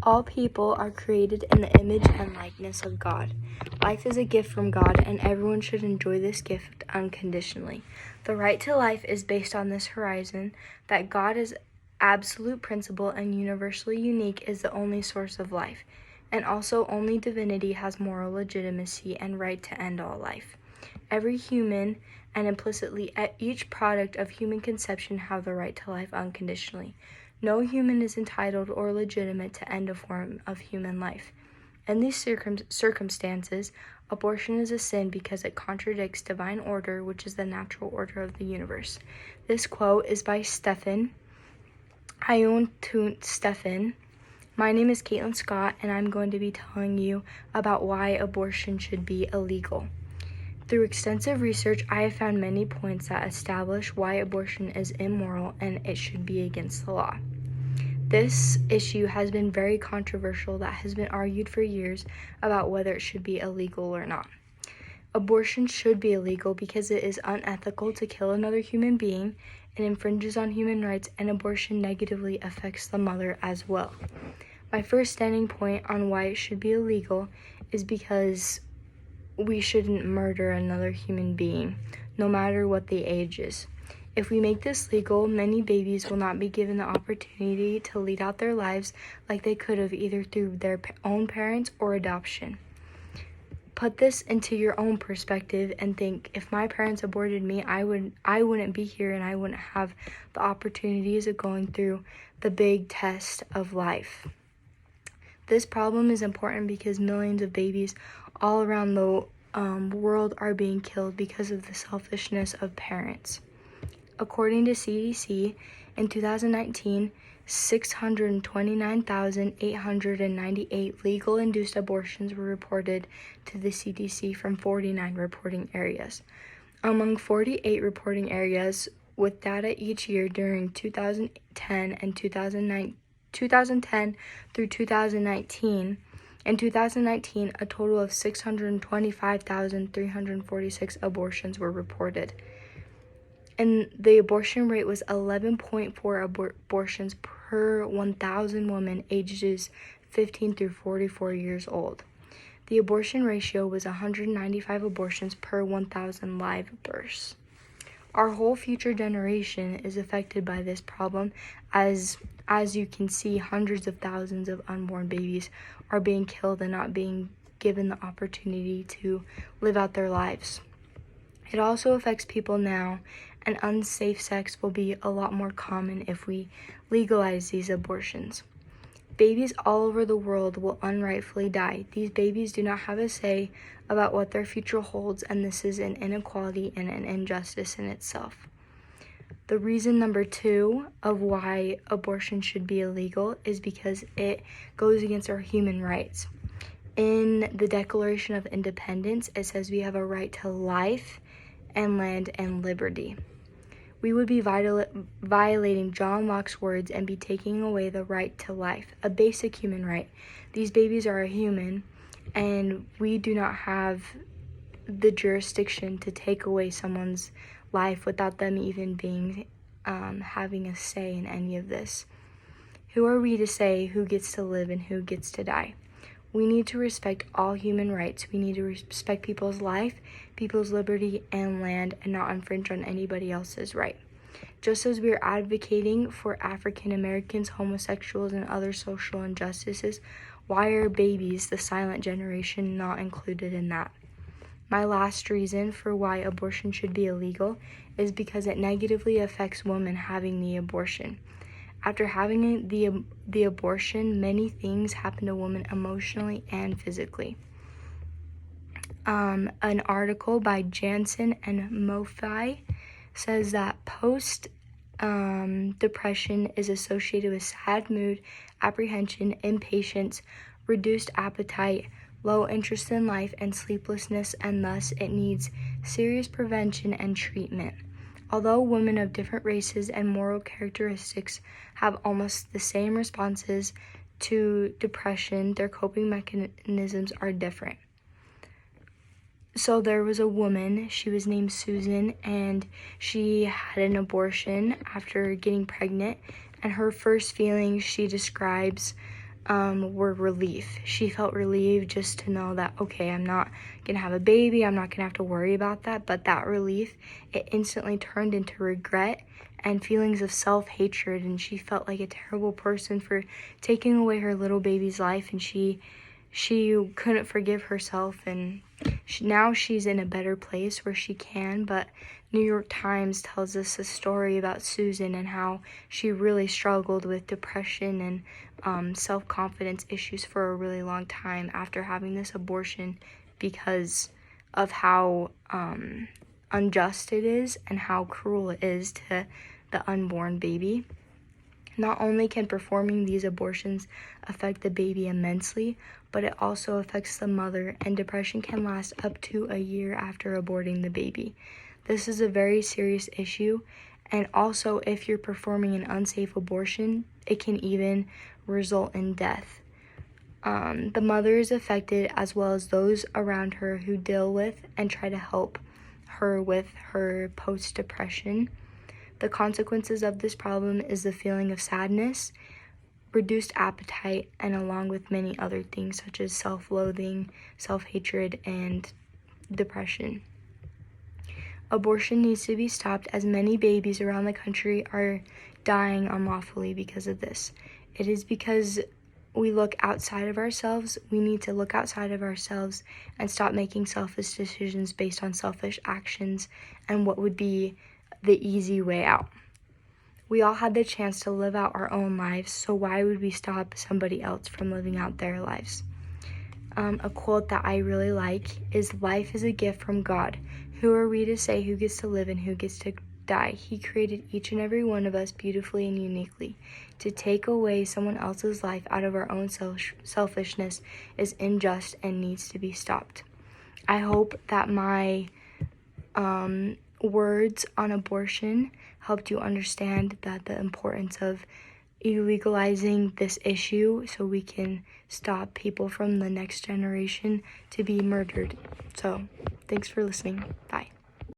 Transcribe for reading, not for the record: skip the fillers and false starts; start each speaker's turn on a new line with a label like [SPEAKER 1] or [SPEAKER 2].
[SPEAKER 1] All people are created in the image and likeness of God. Life is a gift from God, and everyone should enjoy this gift unconditionally. The right to life is based on this horizon that God is absolute principle and universally unique is the only source of life, and also only divinity has moral legitimacy and right to end all life. Every human and implicitly each product of human conception have the right to life unconditionally. No human is entitled or legitimate to end a form of human life. In these circumstances, abortion is a sin because it contradicts divine order, which is the natural order of the universe. This quote is by Stephen. Stephen. My name is Caitlin Scott, and I'm going to be telling you about why abortion should be illegal. Through extensive research, I have found many points that establish why abortion is immoral and it should be against the law. This issue has been very controversial that has been argued for years about whether it should be illegal or not. Abortion should be illegal because it is unethical to kill another human being, it infringes on human rights, and abortion negatively affects the mother as well. My first standing point on why it should be illegal is because we shouldn't murder another human being, no matter what the age is. If we make this legal, many babies will not be given the opportunity to lead out their lives like they could have either through their own parents or adoption. Put this into your own perspective and think, if my parents aborted me, I wouldn't be here and I wouldn't have the opportunities of going through the big test of life. This problem is important because millions of babies all around the world are being killed because of the selfishness of parents. According to CDC, in 2019, 629,898 legal induced abortions were reported to the CDC from 49 reporting areas. Among 48 reporting areas with data each year during 2010 and 2010 through 2019, in 2019, a total of 625,346 abortions were reported. And the abortion rate was 11.4 abortions per 1,000 women ages 15 through 44 years old. The abortion ratio was 195 abortions per 1,000 live births. Our whole future generation is affected by this problem, as you can see, hundreds of thousands of unborn babies are being killed and not being given the opportunity to live out their lives. It also affects people now, and unsafe sex will be a lot more common if we legalize these abortions. Babies all over the world will unrightfully die. These babies do not have a say about what their future holds, and this is an inequality and an injustice in itself. The reason number 2 of why abortion should be illegal is because it goes against our human rights. In the Declaration of Independence, it says we have a right to life and land and liberty. We would be violating John Locke's words and be taking away the right to life, a basic human right. These babies are a human, and we do not have the jurisdiction to take away someone's life without them even being having a say in any of this. Who are we to say who gets to live and who gets to die? We need to respect all human rights. We need to respect people's life, people's liberty, and land, and not infringe on anybody else's right. Just as we are advocating for African Americans, homosexuals, and other social injustices, why are babies, the silent generation, not included in that? My last reason for why abortion should be illegal is because it negatively affects women having the abortion. After having the abortion, many things happen to women emotionally and physically. An article by Jansen and Mofi says that post-depression is associated with sad mood, apprehension, impatience, reduced appetite, low interest in life, and sleeplessness, and thus it needs serious prevention and treatment. Although women of different races and moral characteristics have almost the same responses to depression, their coping mechanisms are different. So there was a woman, she was named Susan, and she had an abortion after getting pregnant, and her first feelings she describes were relief. She felt relieved just to know that, okay, I'm not gonna have a baby, I'm not gonna have to worry about that. But that relief, it instantly turned into regret and feelings of self-hatred, and she felt like a terrible person for taking away her little baby's life, and she couldn't forgive herself. And now she's in a better place where she can. But New York Times tells us a story about Susan and how she really struggled with depression and self-confidence issues for a really long time after having this abortion, because of how unjust it is and how cruel it is to the unborn baby. Not only can performing these abortions affect the baby immensely, but it also affects the mother, and depression can last up to a year after aborting the baby. This is a very serious issue, and also if you're performing an unsafe abortion, it can even result in death. The mother is affected, as well as those around her who deal with and try to help her with her post-depression. The consequences of this problem is the feeling of sadness, reduced appetite, and along with many other things such as self-loathing, self-hatred, and depression. Abortion needs to be stopped, as many babies around the country are dying unlawfully because of this. It is because we look outside of ourselves. We need to look outside of ourselves and stop making selfish decisions based on selfish actions and what would be the easy way out. We all had the chance to live out our own lives, so why would we stop somebody else from living out their lives? A quote that I really like is, "Life is a gift from God. Who are we to say who gets to live and who gets to die? He created each and every one of us beautifully and uniquely. To take away someone else's life out of our own selfishness is unjust and needs to be stopped." I hope that my words on abortion helped you understand that the importance of illegalizing this issue so we can stop people from the next generation to be murdered. So, thanks for listening. Bye.